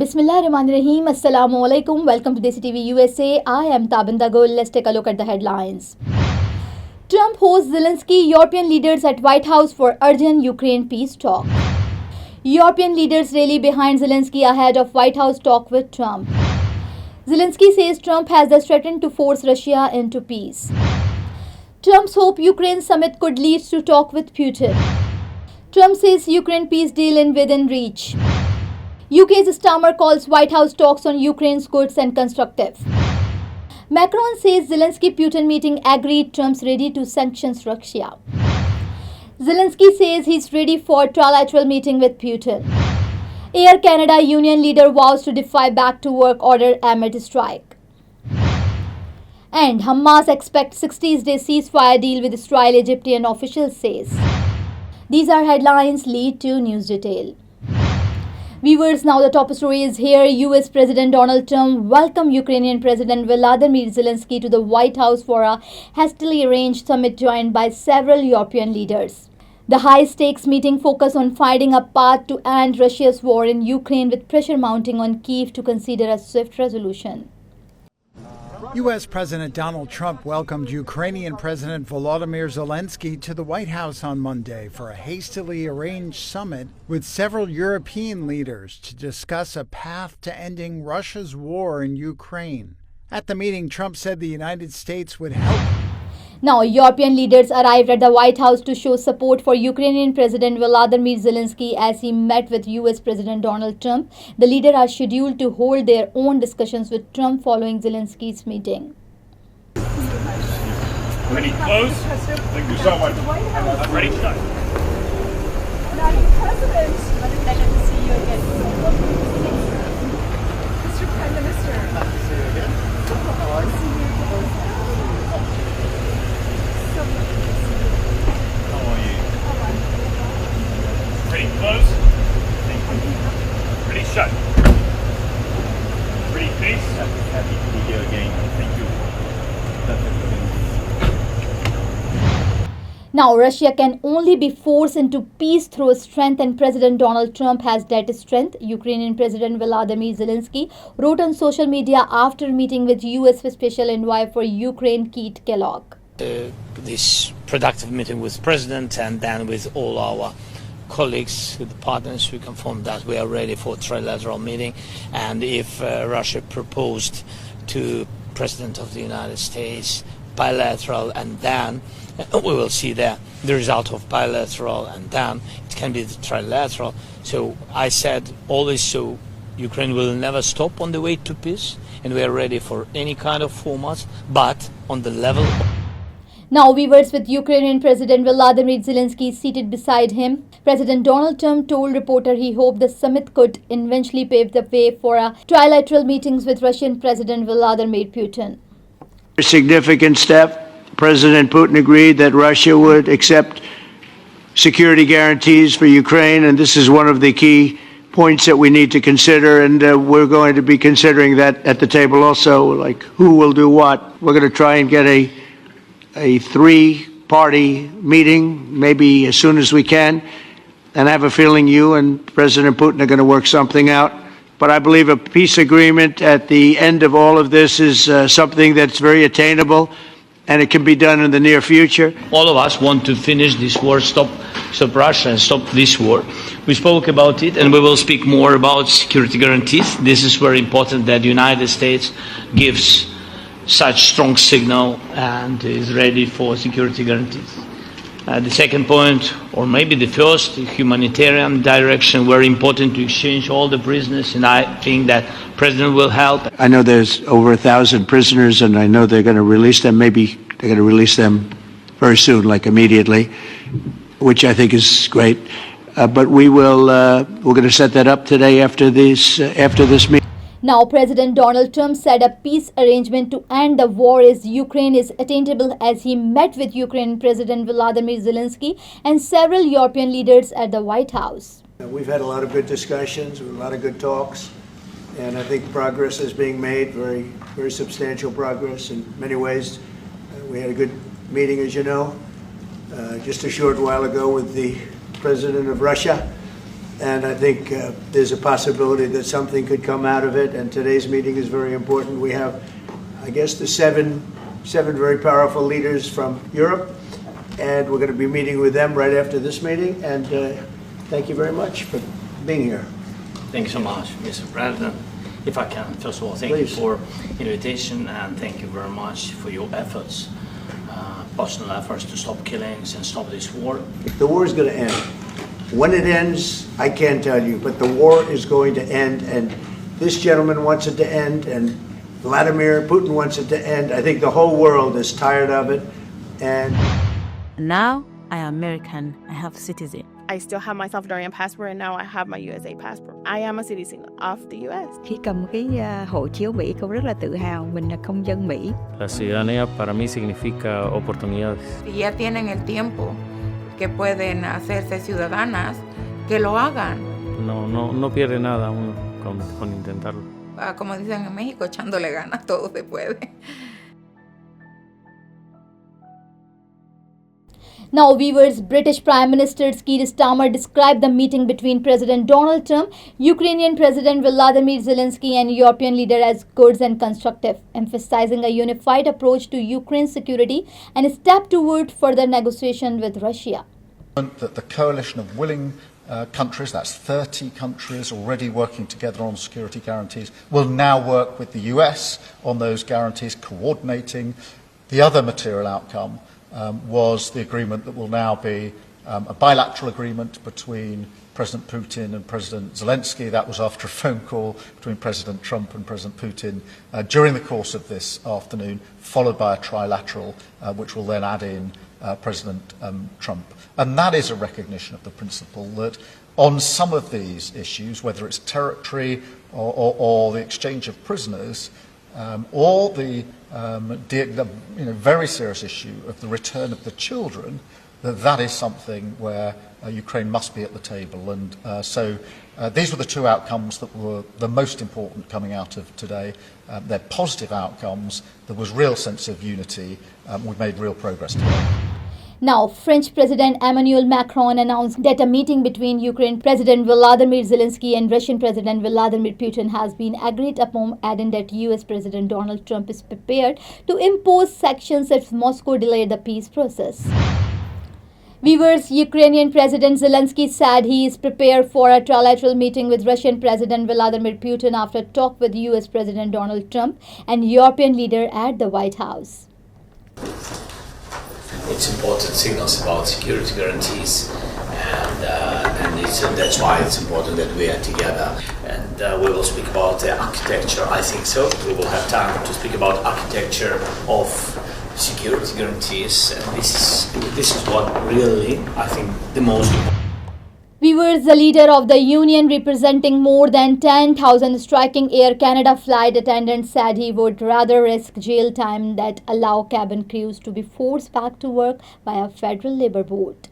Bismillahirrahmanirrahim. Assalamu alaikum. Welcome to Desi TV USA. I am Tabinda Gul. Let's take a look at the headlines. Trump hosts Zelensky, European leaders at White House for urgent Ukraine peace talk. European leaders rally behind Zelensky ahead of White House talk with Trump. Zelensky says Trump has thus threatened to force Russia into peace. Trump's hope Ukraine summit could lead to talk with Putin. Trump says Ukraine peace deal in within reach. UK's Starmer calls White House talks on Ukraine's goods and constructive. Macron says Zelensky-Putin meeting agreed Trump's ready to sanctions Russia. Zelensky says he's ready for trilateral meeting with Putin. Air Canada union leader vows to defy back to work order amid strike. And Hamas expects 60-day ceasefire deal with Israel, Egyptian officials says. These are headlines, lead to news detail. Viewers, now the top story is here. US President Donald Trump welcomed Ukrainian President Volodymyr Zelensky to the White House for a hastily arranged summit joined by several European leaders. The high-stakes meeting focused on finding a path to end Russia's war in Ukraine, with pressure mounting on Kyiv to consider a swift resolution. U.S. President Donald Trump welcomed Ukrainian President Volodymyr Zelensky to the White House on Monday for a hastily arranged summit with several European leaders to discuss a path to ending Russia's war in Ukraine. At the meeting, Trump said the United States would help. Now, European leaders arrived at the White House to show support for Ukrainian President Volodymyr Zelensky as he met with US President Donald Trump. The leaders are scheduled to hold their own discussions with Trump following Zelensky's meeting. Ready, close? Thank you so much. I'm ready, start. Madam President, what a pleasure to see you again. Mr. Prime Minister. Nice to see you again. How are you? Ready, close? Thank you. Ready, shut. Ready, face? Happy to be here again. Thank you. Now, Russia can only be forced into peace through strength, and President Donald Trump has that strength, Ukrainian President Volodymyr Zelensky wrote on social media after meeting with US Special Envoy for Ukraine Keith Kellogg. This productive meeting with President and then with all our colleagues, with the partners, we confirmed that we are ready for a trilateral meeting, and if Russia proposed to President of the United States bilateral, and then we will see the result of bilateral, and then it can be the trilateral. So I said always, so Ukraine will never stop on the way to peace, and we are ready for any kind of formats, but on the level. Now, viewers, with Ukrainian President Volodymyr Zelensky seated beside him, President Donald Trump told reporter he hoped the summit could eventually pave the way for a trilateral meetings with Russian President Vladimir Putin. A significant step. President Putin agreed that Russia would accept security guarantees for Ukraine, and this is one of the key points that we need to consider, and we're going to be considering that at the table also, like who will do what. We're going to try and get a three-party meeting, maybe as soon as we can. And I have a feeling you and President Putin are going to work something out. But I believe a peace agreement at the end of all of this is something that's very attainable, and it can be done in the near future. All of us want to finish this war, stop Russia and stop this war. We spoke about it, and we will speak more about security guarantees. This is very important that the United States gives such strong signal and is ready for security guarantees. The second point, or maybe the first, humanitarian direction, very important to exchange all the prisoners, and I think that President will help. I know there's over 1,000 prisoners, and I know they're going to release them. Maybe they're going to release them very soon, like immediately, which I think is great. But we're going to set that up today after this meeting. Now, President Donald Trump said a peace arrangement to end the war in Ukraine is attainable as he met with Ukrainian President Volodymyr Zelensky and several European leaders at the White House. We've had a lot of good discussions, a lot of good talks, and I think progress is being made, very, very substantial progress in many ways. We had a good meeting, as you know, just a short while ago with the President of Russia. And I think there's a possibility that something could come out of it, and today's meeting is very important. We have, I guess, the seven very powerful leaders from Europe, and we're going to be meeting with them right after this meeting, and thank you very much for being here. Thank you so much, Mr. President. If I can, first of all, thank you for invitation, and thank you very much for your efforts, personal efforts to stop killings and stop this war. The war is going to end. When it ends, I can't tell you, but the war is going to end, and this gentleman wants it to end, and Vladimir Putin wants it to end. I think the whole world is tired of it, and now I am American. I have citizen. I still have my Salvadorian passport, and now I have my USA passport. I am a citizen of the US. Khi cầm cái hộ chiếu Mỹ, cô rất là tự hào mình là công dân Mỹ. La ciudadanía para mí significa oportunidades. Si ya tienen el tiempo que pueden hacerse ciudadanas, que lo hagan. No pierde nada uno con intentarlo. Como dicen en México, echándole ganas, todo se puede. Now, viewers, British Prime Minister Keir Starmer described the meeting between President Donald Trump, Ukrainian President Volodymyr Zelenskiy and European leader as good and constructive, emphasizing a unified approach to Ukraine's security and a step toward further negotiation with Russia. That the coalition of willing countries, that's 30 countries already working together on security guarantees, will now work with the US on those guarantees, coordinating. The other material outcome was the agreement that will now be a bilateral agreement between President Putin and President Zelensky. That was after a phone call between President Trump and President Putin during the course of this afternoon, followed by a trilateral, which will then add in President Trump. And that is a recognition of the principle that on some of these issues, whether it's territory or the exchange of prisoners, or the very serious issue of the return of the children, that is something where Ukraine must be at the table. And so these were the two outcomes that were the most important coming out of today. They're positive outcomes. There was real sense of unity. We've made real progress today. Now, French President Emmanuel Macron announced that a meeting between Ukraine President Volodymyr Zelenskiy and Russian President Vladimir Putin has been agreed upon, adding that US President Donald Trump is prepared to impose sanctions if Moscow delayed the peace process. Viewers, Ukrainian President Zelensky said he is prepared for a trilateral meeting with Russian President Vladimir Putin after talk with US President Donald Trump and European leader at the White House. It's important signals about security guarantees, and that's why it's important that we are together. And we will speak about the architecture. I think so. We will have time to speak about architecture of security guarantees, and this is what really I think the most important. Viewers, the leader of the union representing more than 10,000 striking Air Canada flight attendants said he would rather risk jail time than allow cabin crews to be forced back to work by a federal labor board.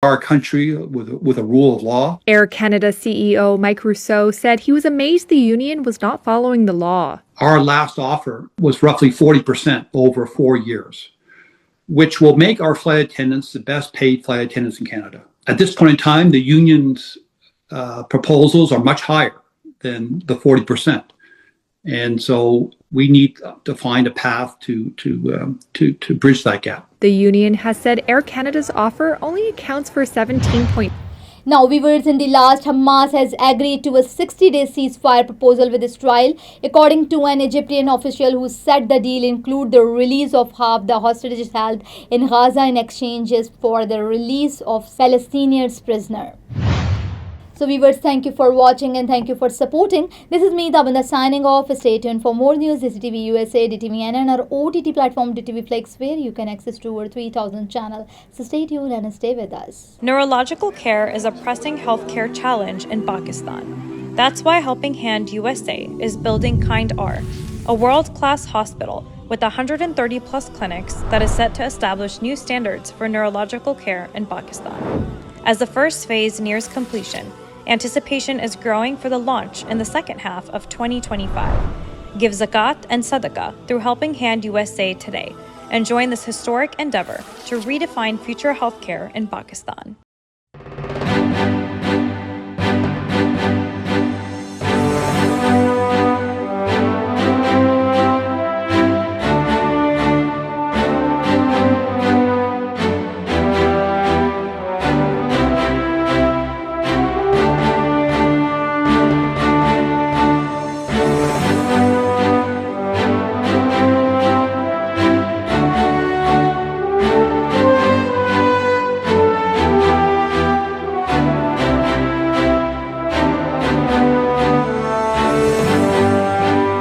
Our country with a rule of law. Air Canada CEO Mike Rousseau said he was amazed the union was not following the law. Our last offer was roughly 40% over 4 years, which will make our flight attendants the best paid flight attendants in Canada. At this point in time, the union's proposals are much higher than the 40%. And so we need to find a path to bridge that gap. The union has said Air Canada's offer only accounts for 17. Now, viewers, in the last, Hamas has agreed to a 60-day ceasefire proposal with Israel. According to an Egyptian official who said the deal include the release of half the hostages held in Gaza in exchanges for the release of Palestinians prisoner. So viewers, thank you for watching and thank you for supporting. This is me, Tabanda, signing off. Stay tuned for more news. Desi TV USA, DTVN and our OTT platform DTV Flex, where you can access to over 3,000 channels. So stay tuned and stay with us. Neurological care is a pressing healthcare challenge in Pakistan. That's why Helping Hand USA is building Kind R, a world-class hospital with 130 plus clinics that is set to establish new standards for neurological care in Pakistan. As the first phase nears completion, anticipation is growing for the launch in the second half of 2025. Give zakat and sadaqah through Helping Hand USA today and join this historic endeavor to redefine future healthcare in Pakistan.